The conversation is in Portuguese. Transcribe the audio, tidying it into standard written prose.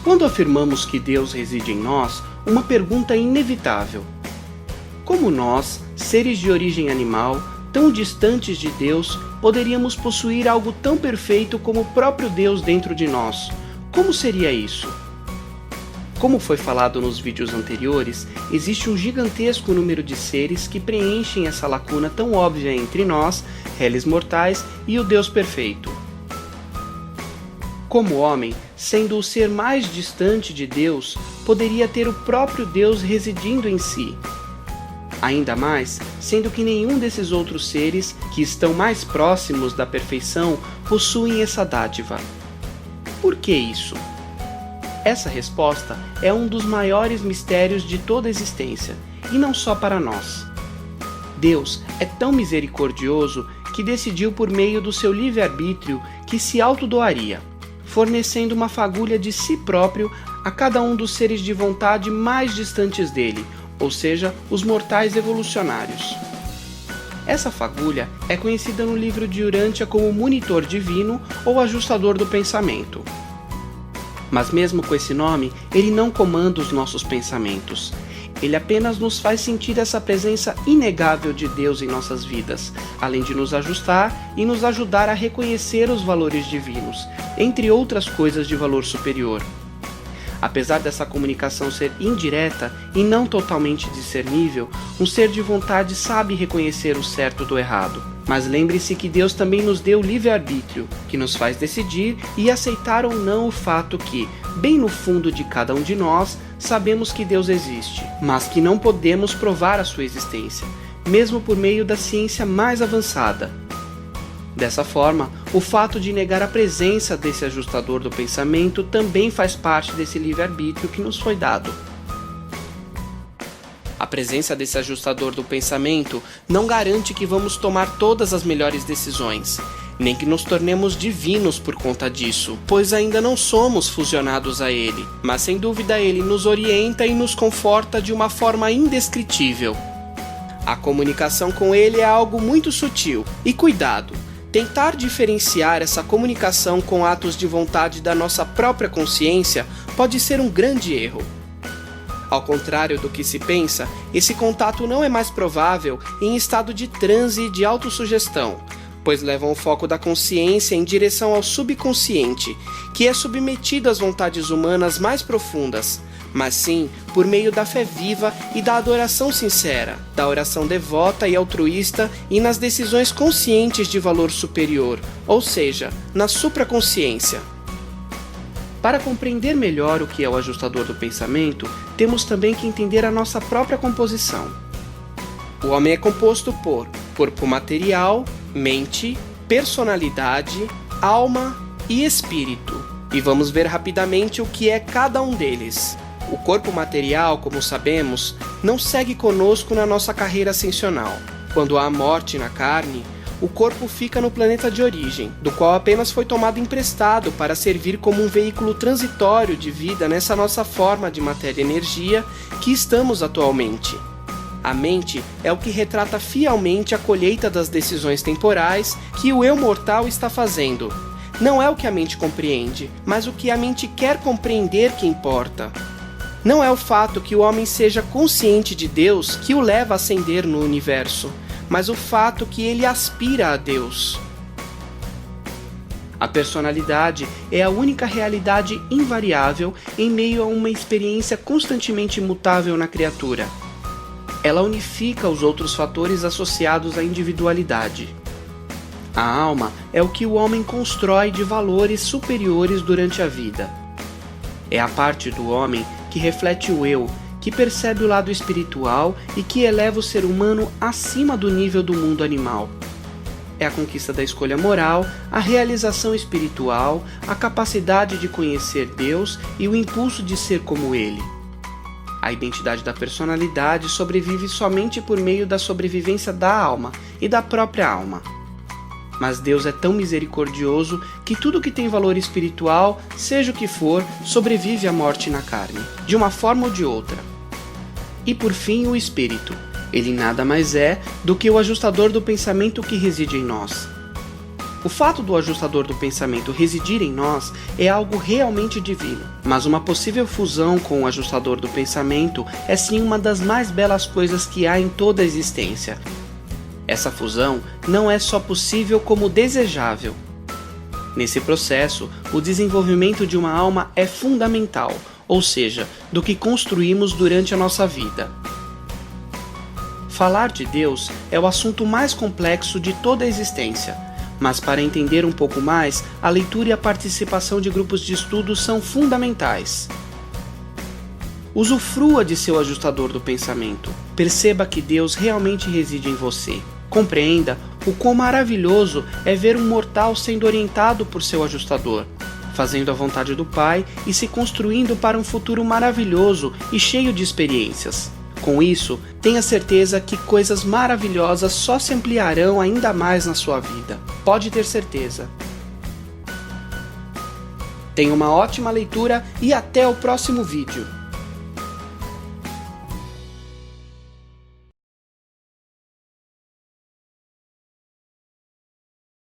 Quando afirmamos que Deus reside em nós, uma pergunta é inevitável. Como nós, seres de origem animal, tão distantes de Deus, poderíamos possuir algo tão perfeito como o próprio Deus dentro de nós? Como seria isso? Como foi falado nos vídeos anteriores, existe um gigantesco número de seres que preenchem essa lacuna tão óbvia entre nós, réis mortais, e o Deus perfeito. Como homem, sendo o ser mais distante de Deus, poderia ter o próprio Deus residindo em si. Ainda mais, sendo que nenhum desses outros seres, que estão mais próximos da perfeição, possuem essa dádiva. Por que isso? Essa resposta é um dos maiores mistérios de toda a existência, e não só para nós. Deus é tão misericordioso que decidiu por meio do seu livre-arbítrio que se autodoaria, fornecendo uma fagulha de si próprio a cada um dos seres de vontade mais distantes dele, ou seja, os mortais evolucionários. Essa fagulha é conhecida no livro de Urântia como monitor divino ou ajustador do pensamento. Mas mesmo com esse nome, ele não comanda os nossos pensamentos. Ele apenas nos faz sentir essa presença inegável de Deus em nossas vidas, além de nos ajustar e nos ajudar a reconhecer os valores divinos, entre outras coisas de valor superior. Apesar dessa comunicação ser indireta e não totalmente discernível, um ser de vontade sabe reconhecer o certo do errado. Mas lembre-se que Deus também nos deu livre-arbítrio, que nos faz decidir e aceitar ou não o fato que, bem no fundo de cada um de nós, sabemos que Deus existe, mas que não podemos provar a sua existência, mesmo por meio da ciência mais avançada. Dessa forma, o fato de negar a presença desse ajustador do pensamento também faz parte desse livre-arbítrio que nos foi dado. A presença desse ajustador do pensamento não garante que vamos tomar todas as melhores decisões, nem que nos tornemos divinos por conta disso, pois ainda não somos fusionados a ele, mas sem dúvida ele nos orienta e nos conforta de uma forma indescritível. A comunicação com ele é algo muito sutil, e cuidado! Tentar diferenciar essa comunicação com atos de vontade da nossa própria consciência pode ser um grande erro. Ao contrário do que se pensa, esse contato não é mais provável em estado de transe e de autossugestão, pois levam o foco da consciência em direção ao subconsciente, que é submetido às vontades humanas mais profundas, mas sim por meio da fé viva e da adoração sincera, da oração devota e altruísta e nas decisões conscientes de valor superior, ou seja, na supraconsciência. Para compreender melhor o que é o ajustador do pensamento, temos também que entender a nossa própria composição. O homem é composto por corpo material, mente, personalidade, alma e espírito. E vamos ver rapidamente o que é cada um deles. O corpo material, como sabemos, não segue conosco na nossa carreira ascensional. Quando há morte na carne, o corpo fica no planeta de origem, do qual apenas foi tomado emprestado para servir como um veículo transitório de vida nessa nossa forma de matéria-energia que estamos atualmente. A mente é o que retrata fielmente a colheita das decisões temporais que o eu mortal está fazendo. Não é o que a mente compreende, mas o que a mente quer compreender que importa. Não é o fato que o homem seja consciente de Deus que o leva a ascender no universo, mas o fato que ele aspira a Deus. A personalidade é a única realidade invariável em meio a uma experiência constantemente mutável na criatura. Ela unifica os outros fatores associados à individualidade. A alma é o que o homem constrói de valores superiores durante a vida. É a parte do homem que reflete o eu, que percebe o lado espiritual e que eleva o ser humano acima do nível do mundo animal. É a conquista da escolha moral, a realização espiritual, a capacidade de conhecer Deus e o impulso de ser como Ele. A identidade da personalidade sobrevive somente por meio da sobrevivência da alma e da própria alma. Mas Deus é tão misericordioso que tudo que tem valor espiritual, seja o que for, sobrevive à morte na carne, de uma forma ou de outra. E por fim, o espírito. Ele nada mais é do que o ajustador do pensamento que reside em nós. O fato do ajustador do pensamento residir em nós é algo realmente divino, mas uma possível fusão com o ajustador do pensamento é sim uma das mais belas coisas que há em toda a existência. Essa fusão não é só possível como desejável. Nesse processo, o desenvolvimento de uma alma é fundamental, ou seja, do que construímos durante a nossa vida. Falar de Deus é o assunto mais complexo de toda a existência, mas para entender um pouco mais, a leitura e a participação de grupos de estudo são fundamentais. Usufrua de seu ajustador do pensamento. Perceba que Deus realmente reside em você. Compreenda o quão maravilhoso é ver um mortal sendo orientado por seu ajustador, fazendo a vontade do Pai e se construindo para um futuro maravilhoso e cheio de experiências. Com isso, tenha certeza que coisas maravilhosas só se ampliarão ainda mais na sua vida. Pode ter certeza. Tenha uma ótima leitura e até o próximo vídeo.